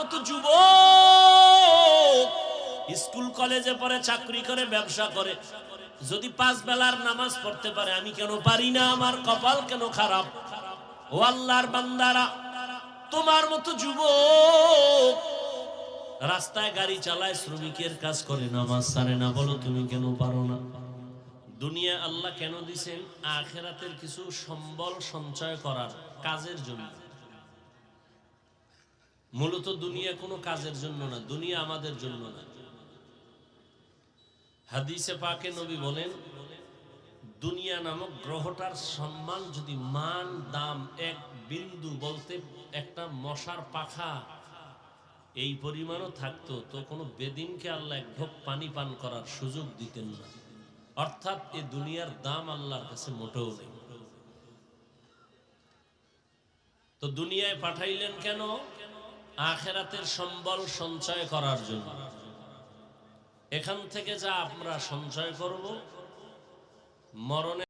মতো যুবক স্কুল কলেজে পড়ে, চাকরি করে, ব্যবসা করে, যদি 5 বেলার নামাজ পড়তে পারে, আমি কেন পারি না? আমার কপাল কেন খারাপ? ও আল্লাহর বান্দারা, তোমার মতো যুবক রাস্তায় গাড়ি চালায়, শ্রমিকের কাজ করে, নামাজ ছাড়ে না, বলো তুমি কেন পারো না? দুনিয়া আল্লাহ কেন দিছেন? আখিরাতের কিছু সম্বল সঞ্চয় করার, কাজের জন্য। মূলত দুনিয়া কোনো কাজের জন্য না, দুনিয়া আমাদের জন্য না। হাদিসে পাকে নবী বলেন, দুনিয়া নামক গ্রহটার সম্মান যদি মান দাম এক বিন্দু, বলতে একটা মশার পাখা এই পরিমাণও থাকতো, তো কোনো বেদিনকে আল্লাহ এক ঢোক পানি পান করার সুযোগ দিতেন না। অর্থাৎ এই দুনিয়ার দাম আল্লাহর কাছে মোটেও নেই। তো দুনিয়ায় পাঠাইলেন কেন? আখিরাতের সম্বল সঞ্চয় করার জন্য। এখান থেকে যা আমরা সঞ্চয় করব, মরণে